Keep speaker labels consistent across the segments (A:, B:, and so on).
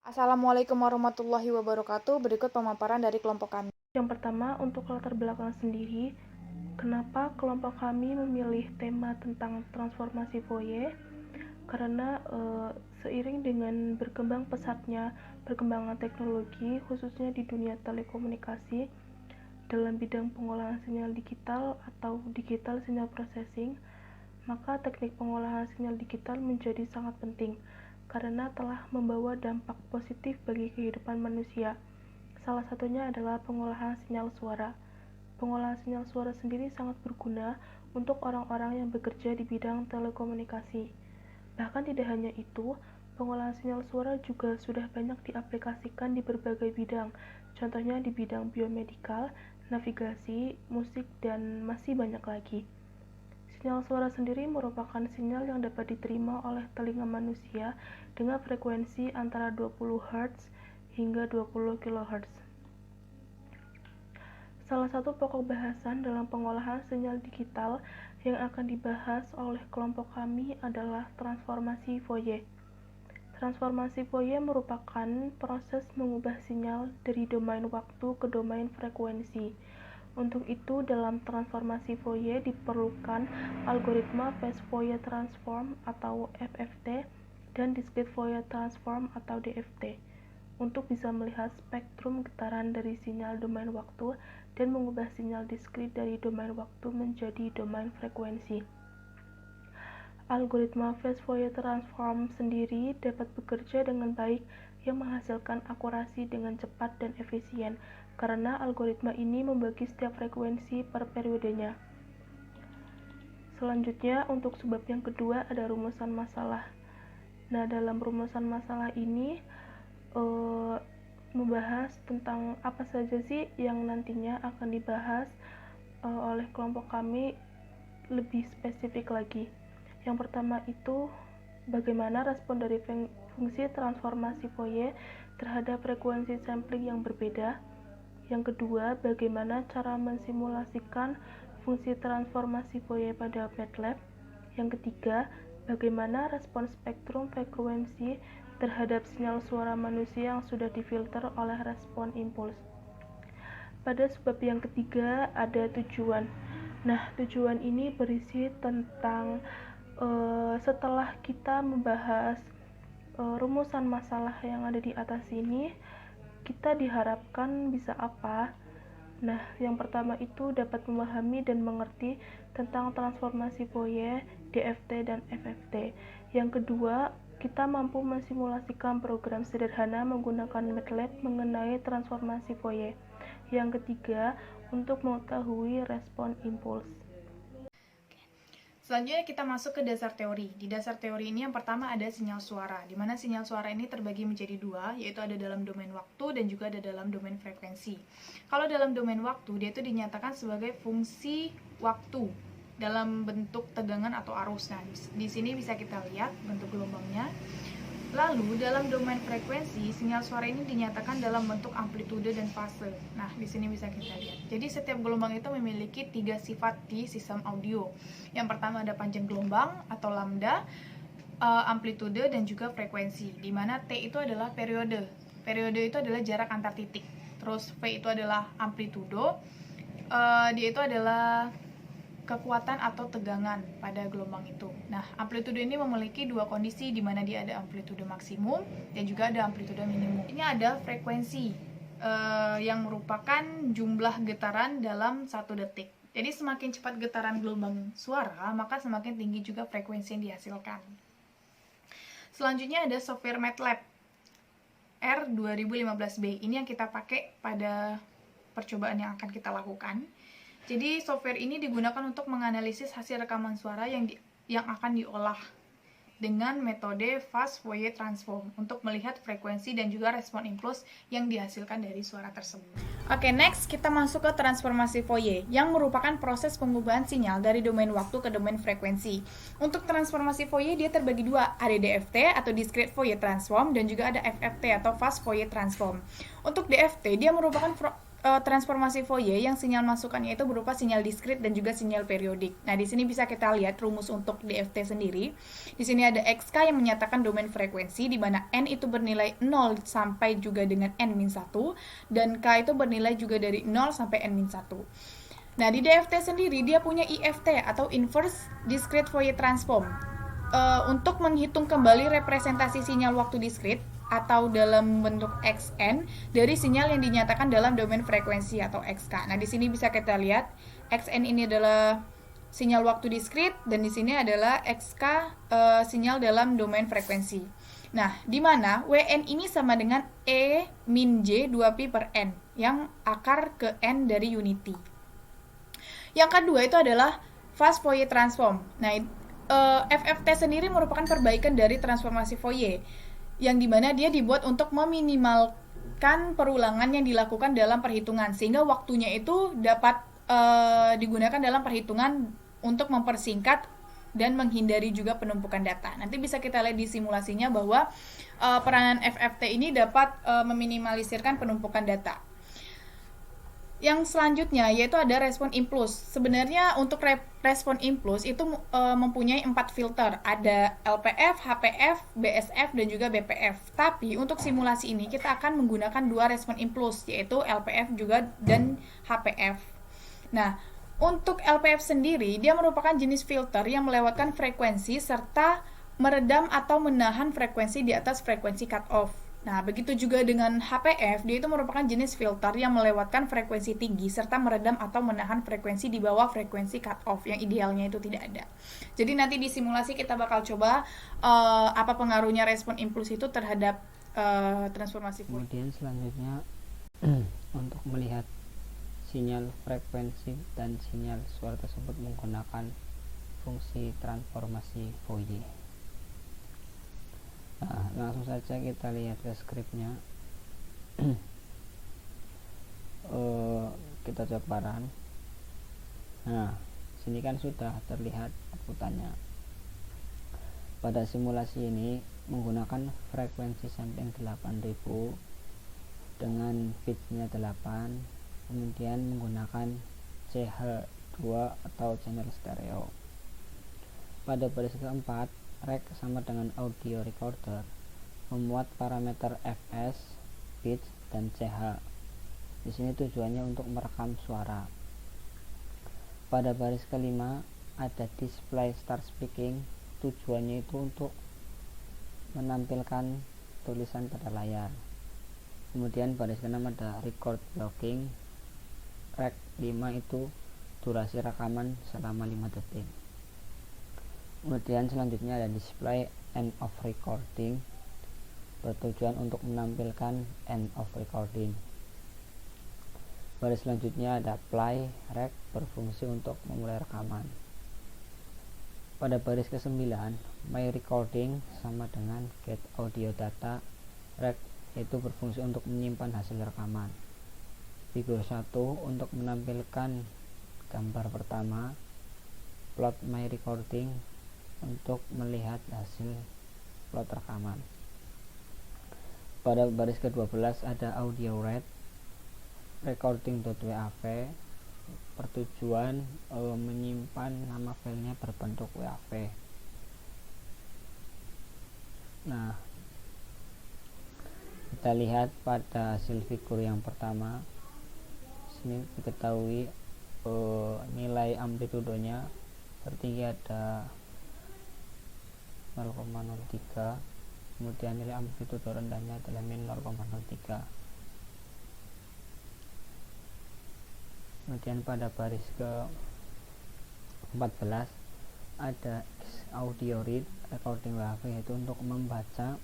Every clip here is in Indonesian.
A: Assalamualaikum warahmatullahi wabarakatuh. Berikut pemaparan dari kelompok kami.
B: Yang pertama, untuk latar belakang sendiri, kenapa kelompok kami memilih tema tentang transformasi Fourier? Karena seiring dengan berkembang pesatnya perkembangan teknologi, khususnya di dunia telekomunikasi, dalam bidang pengolahan sinyal digital atau digital signal processing, maka teknik pengolahan sinyal digital menjadi sangat penting karena telah membawa dampak positif bagi kehidupan manusia. Salah satunya adalah pengolahan sinyal suara. Pengolahan sinyal suara sendiri sangat berguna untuk orang-orang yang bekerja di bidang telekomunikasi. Bahkan tidak hanya itu, pengolahan sinyal suara juga sudah banyak diaplikasikan di berbagai bidang, contohnya di bidang biomedikal, navigasi, musik, dan masih banyak lagi. Sinyal suara sendiri merupakan sinyal yang dapat diterima oleh telinga manusia dengan frekuensi antara 20 Hz hingga 20 kHz. Salah satu pokok bahasan dalam pengolahan sinyal digital yang akan dibahas oleh kelompok kami adalah transformasi Fourier. Transformasi Fourier merupakan proses mengubah sinyal dari domain waktu ke domain frekuensi. Untuk itu, dalam transformasi Fourier diperlukan algoritma Phase Fourier Transform atau FFT dan Discrete Fourier Transform atau DFT untuk bisa melihat spektrum getaran dari sinyal domain waktu dan mengubah sinyal diskrit dari domain waktu menjadi domain frekuensi. Algoritma Phase Fourier Transform sendiri dapat bekerja dengan baik yang menghasilkan akurasi dengan cepat dan efisien karena algoritma ini membagi setiap frekuensi per periodenya. Selanjutnya, untuk sebab yang kedua ada rumusan masalah. Nah, dalam rumusan masalah ini membahas tentang apa saja sih yang nantinya akan dibahas oleh kelompok kami lebih spesifik lagi. Yang pertama itu bagaimana respon dari fungsi transformasi Fourier terhadap frekuensi sampling yang berbeda. Yang kedua, bagaimana cara mensimulasikan fungsi transformasi Fourier pada MATLAB. Yang ketiga, bagaimana respon spektrum frekuensi terhadap sinyal suara manusia yang sudah difilter oleh respon impuls. Pada sebab yang ketiga ada tujuan. Nah, tujuan ini berisi tentang setelah kita membahas rumusan masalah yang ada di atas ini, kita diharapkan bisa apa? Nah, yang pertama itu dapat memahami dan mengerti tentang transformasi Fourier, DFT, dan FFT. Yang kedua, kita mampu mensimulasikan program sederhana menggunakan MATLAB mengenai transformasi Fourier. Yang ketiga, untuk mengetahui respon impuls.
A: Selanjutnya kita masuk ke dasar teori. Di dasar teori ini yang pertama ada sinyal suara, di mana sinyal suara ini terbagi menjadi dua, yaitu ada dalam domain waktu dan juga ada dalam domain frekuensi. Kalau dalam domain waktu, dia itu dinyatakan sebagai fungsi waktu dalam bentuk tegangan atau arus. Nah, di sini bisa kita lihat bentuk gelombangnya. Lalu, dalam domain frekuensi, sinyal suara ini dinyatakan dalam bentuk amplitude dan fase. Nah, di sini bisa kita lihat. Jadi, setiap gelombang itu memiliki 3 sifat di sistem audio. Yang pertama ada panjang gelombang atau lambda, amplitude, dan juga frekuensi. Di mana T itu adalah periode. Periode itu adalah jarak antar titik. Terus V itu adalah amplitudo. Dia itu adalah kekuatan atau tegangan pada gelombang itu. Nah, amplitudo ini memiliki dua kondisi di mana dia ada amplitudo maksimum dan juga ada amplitudo minimum. Ini ada frekuensi yang merupakan jumlah getaran dalam 1 detik. Jadi semakin cepat getaran gelombang suara, maka semakin tinggi juga frekuensi yang dihasilkan. Selanjutnya ada software MATLAB R2015B. Ini yang kita pakai pada percobaan yang akan kita lakukan. Jadi software ini digunakan untuk menganalisis hasil rekaman suara yang akan diolah dengan metode Fast Fourier Transform untuk melihat frekuensi dan juga respon impuls yang dihasilkan dari suara tersebut. Oke, next kita masuk ke transformasi Fourier yang merupakan proses pengubahan sinyal dari domain waktu ke domain frekuensi. Untuk transformasi Fourier dia terbagi dua, ada DFT atau Discrete Fourier Transform dan juga ada FFT atau Fast Fourier Transform. Untuk DFT dia merupakan transformasi Fourier yang sinyal masukannya itu berupa sinyal diskrit dan juga sinyal periodik. Nah, di sini bisa kita lihat rumus untuk DFT sendiri. Di sini ada XK yang menyatakan domain frekuensi di mana N itu bernilai 0 sampai juga dengan N-1 dan K itu bernilai juga dari 0 sampai N-1. Nah, di DFT sendiri dia punya IFT atau Inverse Discrete Fourier Transform. Untuk menghitung kembali representasi sinyal waktu diskrit atau dalam bentuk XN dari sinyal yang dinyatakan dalam domain frekuensi atau XK. Nah, di sini bisa kita lihat XN ini adalah sinyal waktu diskrit dan di sini adalah XK sinyal dalam domain frekuensi. Nah, di mana WN ini sama dengan E min J 2pi per N yang akar ke N dari unity. Yang kedua itu adalah fast Fourier transform. Nah, FFT sendiri merupakan perbaikan dari transformasi Fourier yang dimana dia dibuat untuk meminimalkan perulangan yang dilakukan dalam perhitungan sehingga waktunya itu dapat digunakan dalam perhitungan untuk mempersingkat dan menghindari juga penumpukan data. Nanti bisa kita lihat di simulasinya bahwa peranan FFT ini dapat meminimalisirkan penumpukan data. Yang selanjutnya yaitu ada respon impuls. Sebenarnya untuk respon impuls itu mempunyai 4 filter. Ada LPF, HPF, BSF, dan juga BPF. Tapi untuk simulasi ini kita akan menggunakan 2 respon impuls yaitu LPF juga dan HPF. Nah, untuk LPF sendiri dia merupakan jenis filter yang melewatkan frekuensi serta meredam atau menahan frekuensi di atas frekuensi cutoff. Nah, begitu juga dengan HPF, dia itu merupakan jenis filter yang melewatkan frekuensi tinggi serta meredam atau menahan frekuensi di bawah frekuensi cutoff yang idealnya itu tidak ada. Jadi nanti di simulasi kita bakal coba apa pengaruhnya respon impuls itu terhadap transformasi Fourier.
C: Kemudian selanjutnya untuk melihat sinyal frekuensi dan sinyal suara tersebut menggunakan fungsi transformasi Fourier. Nah, langsung saja kita lihat ke skripnya. Kita coba run. Nah, sini kan sudah terlihat outputannya. Pada simulasi ini menggunakan frekuensi sampling 8000 dengan pitch-nya 8, kemudian menggunakan CH2 atau channel stereo. Pada baris keempat, rec sama dengan audio recorder memuat parameter fs, pitch, dan ch. Di sini tujuannya untuk merekam suara. Pada baris kelima ada display start speaking, tujuannya itu untuk menampilkan tulisan pada layar. Kemudian baris keenam ada record blocking, rec 5 itu durasi rekaman selama 5 detik. Kemudian selanjutnya ada display end of recording, bertujuan untuk menampilkan end of recording. Baris selanjutnya ada play rec, berfungsi untuk memulai rekaman. Pada baris ke-9 my recording sama dengan get audio data rec, yaitu berfungsi untuk menyimpan hasil rekaman. Figur 1 untuk menampilkan gambar pertama, plot my recording untuk melihat hasil plot rekaman. Pada baris ke-12 ada audio read recording.wav, bertujuan menyimpan nama filenya berbentuk WAV. Nah, kita lihat pada hasil figur yang pertama. Sini diketahui nilai amplitudonya tertinggi ada 0,03, kemudian nilai amplitudo rendahnya adalah min 0,03. Kemudian pada baris ke 14 ada audio read recording WAV, yaitu untuk membaca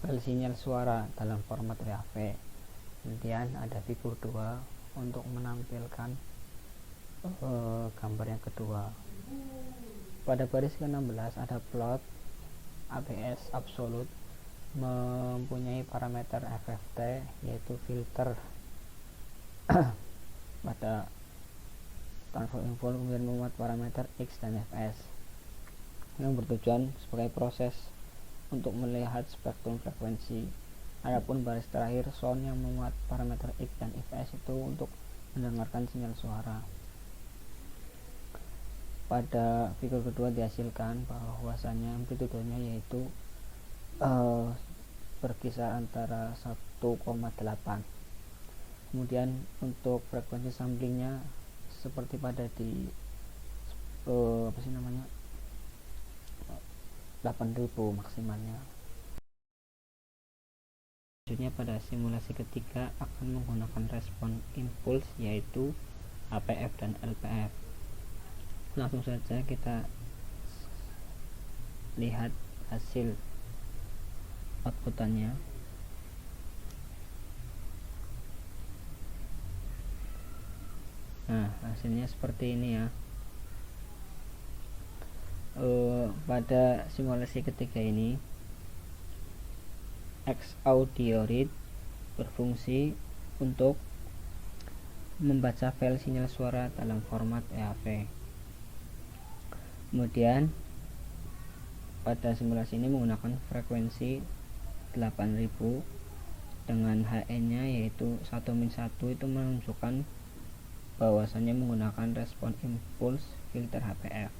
C: file sinyal suara dalam format WAV. Kemudian ada figur 2 untuk menampilkan gambar yang kedua. Pada baris ke-16 ada plot ABS absolute, mempunyai parameter FFT yaitu filter pada transform info, kemudian memuat parameter X dan Fs yang bertujuan sebagai proses untuk melihat spektrum frekuensi Adapun baris terakhir sound yang memuat parameter X dan Fs itu untuk mendengarkan sinyal suara. Pada figur kedua dihasilkan bahwasannya amplitudenya yaitu berkisar antara 1,8. Kemudian untuk frekuensi samplingnya seperti pada di 8000 maksimalnya. Selanjutnya pada simulasi ketiga akan menggunakan respon impuls yaitu APF dan LPF. Langsung saja kita lihat hasil outputannya. Nah, hasilnya seperti ini ya. Pada simulasi ketiga ini X audioread berfungsi untuk membaca file sinyal suara dalam format EAV. Kemudian pada simulasi ini menggunakan frekuensi 8000 dengan HN nya yaitu 1-1 itu menunjukkan bahwasannya menggunakan respon impuls filter HPF.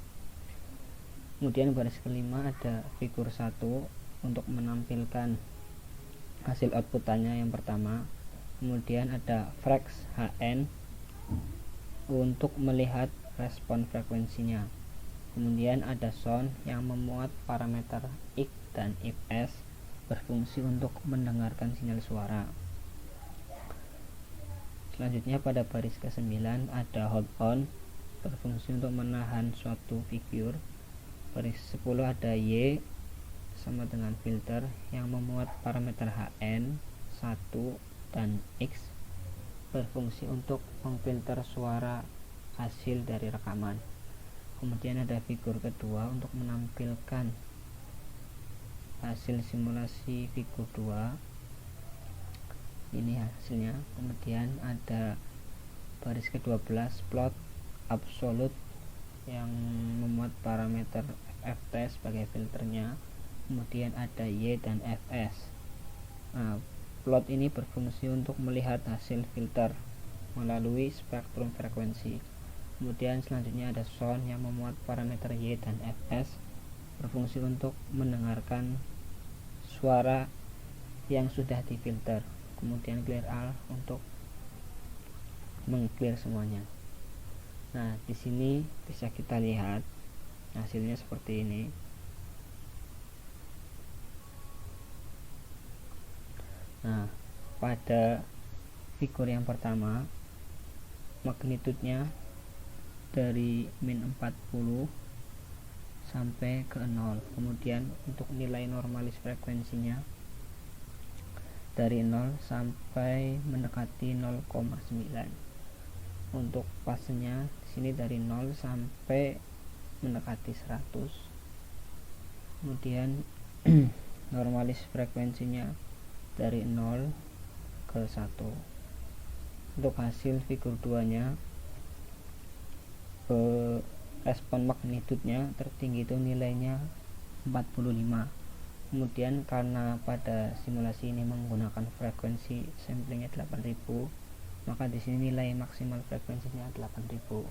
C: Kemudian baris kelima ada figur 1 untuk menampilkan hasil outputannya yang pertama. Kemudian ada Freq HN untuk melihat respon frekuensinya. Kemudian ada sound yang memuat parameter X dan Fs berfungsi untuk mendengarkan sinyal suara. Selanjutnya pada baris ke-9 ada hold on berfungsi untuk menahan suatu figur. Baris 10 ada Y sama dengan filter yang memuat parameter HN 1 dan X berfungsi untuk memfilter suara hasil dari rekaman. Kemudian ada figur kedua untuk menampilkan hasil simulasi figur 2. Ini hasilnya. Kemudian ada baris ke-12 plot absolute yang memuat parameter FT sebagai filternya. Kemudian ada Y dan Fs. Nah, plot ini berfungsi untuk melihat hasil filter melalui spektrum frekuensi. Kemudian selanjutnya ada sound yang memuat parameter Y dan Fs berfungsi untuk mendengarkan suara yang sudah difilter. Kemudian clear all untuk mengclear semuanya. Nah, di sini bisa kita lihat hasilnya seperti ini. Nah, pada figur yang pertama magnitudenya dari min 40 sampai ke 0. Kemudian untuk nilai normalis frekuensinya dari 0 sampai mendekati 0,9. Untuk pasnya di sini dari 0 sampai mendekati 100. Kemudian normalis frekuensinya dari 0 ke 1. Untuk hasil figur 2 nya respon magnitudenya tertinggi itu nilainya 45. Kemudian karena pada simulasi ini menggunakan frekuensi samplingnya 8000, maka di sini nilai maksimal frekuensinya 8000.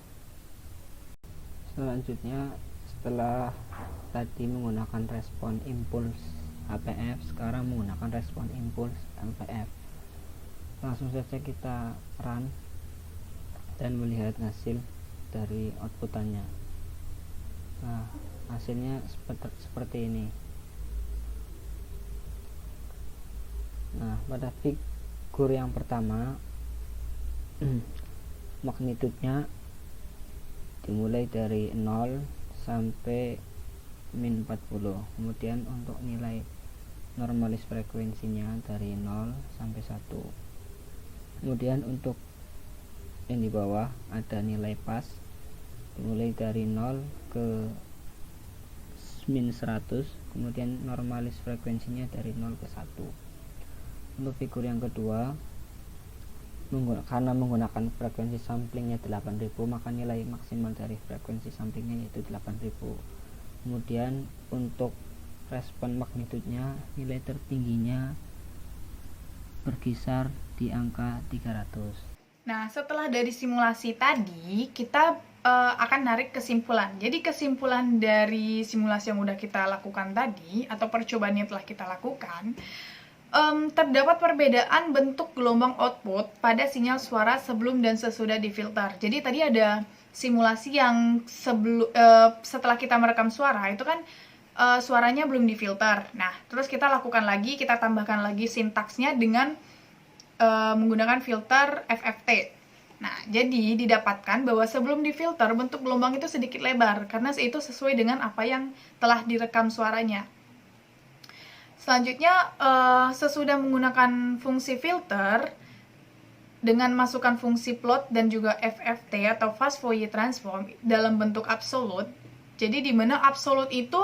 C: Selanjutnya setelah tadi menggunakan respon impuls HPF, sekarang menggunakan respon impuls LPF. Langsung saja kita run dan melihat hasil dari outputannya. Nah, hasilnya seperti ini. Nah, pada figur yang pertama magnitudenya dimulai dari 0 sampai min 40. Kemudian untuk nilai normalis frekuensinya dari 0 sampai 1. Kemudian untuk yang di bawah ada nilai pas dimulai dari 0 ke min 100. Kemudian normalis frekuensinya dari 0 ke 1. Untuk figur yang kedua, karena menggunakan frekuensi samplingnya 8000, maka nilai maksimal dari frekuensi samplingnya yaitu 8000. Kemudian untuk respon magnitudenya nilai tertingginya berkisar di angka 300.
A: Nah, setelah dari simulasi tadi, kita akan narik kesimpulan. Jadi kesimpulan dari simulasi yang udah kita lakukan tadi, atau percobaan yang telah kita lakukan, terdapat perbedaan bentuk gelombang output pada sinyal suara sebelum dan sesudah difilter. Jadi tadi ada simulasi yang setelah kita merekam suara, itu kan suaranya belum difilter. Nah, terus kita lakukan lagi, kita tambahkan lagi sintaksnya dengan menggunakan filter FFT. Nah, jadi didapatkan bahwa sebelum difilter bentuk gelombang itu sedikit lebar karena itu sesuai dengan apa yang telah direkam suaranya. Selanjutnya, sesudah menggunakan fungsi filter dengan masukkan fungsi plot dan juga FFT atau fast Fourier transform dalam bentuk absolut. Jadi di mana absolut itu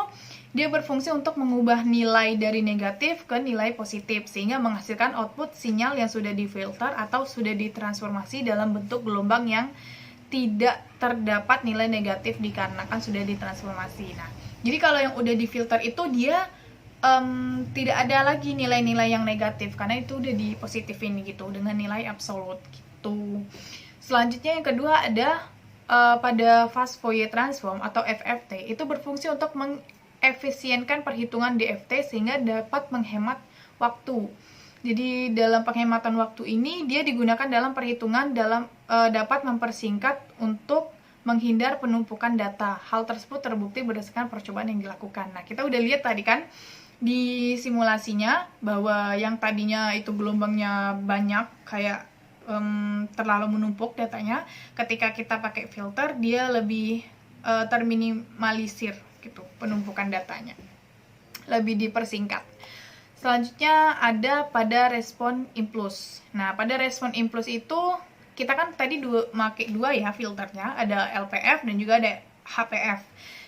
A: dia berfungsi untuk mengubah nilai dari negatif ke nilai positif sehingga menghasilkan output sinyal yang sudah difilter atau sudah ditransformasi dalam bentuk gelombang yang tidak terdapat nilai negatif dikarenakan sudah ditransformasi. Nah, jadi kalau yang udah difilter itu dia tidak ada lagi nilai-nilai yang negatif karena itu udah dipositifin gitu dengan nilai absolut gitu. Selanjutnya yang kedua ada pada fast Fourier transform atau FFT itu berfungsi untuk efisienkan perhitungan DFT sehingga dapat menghemat waktu. Jadi dalam penghematan waktu ini dia digunakan dalam perhitungan dapat mempersingkat untuk menghindar penumpukan data. Hal tersebut terbukti berdasarkan percobaan yang dilakukan. Nah, kita udah lihat tadi kan di simulasinya bahwa yang tadinya itu gelombangnya banyak kayak terlalu menumpuk datanya, ketika kita pakai filter dia lebih terminimalisir gitu penumpukan datanya, lebih dipersingkat. Selanjutnya ada pada respon impuls. Nah, pada respon impuls itu kita kan tadi pakai dua ya filternya, ada LPF dan juga ada HPF.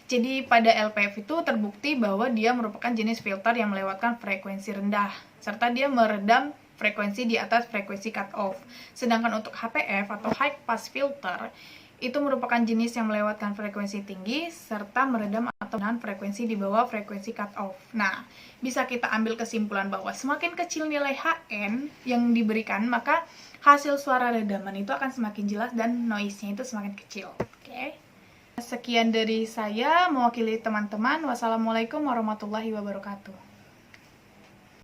A: Jadi pada LPF itu terbukti bahwa dia merupakan jenis filter yang melewatkan frekuensi rendah serta dia meredam frekuensi di atas frekuensi cutoff. Sedangkan untuk HPF atau high pass filter itu merupakan jenis yang melewatkan frekuensi tinggi serta meredam atau menahan frekuensi di bawah frekuensi cutoff. Nah, bisa kita ambil kesimpulan bahwa semakin kecil nilai HN yang diberikan, maka hasil suara redaman itu akan semakin jelas dan noise-nya itu semakin kecil. Oke. Sekian dari saya mewakili teman-teman. Wassalamualaikum warahmatullahi wabarakatuh.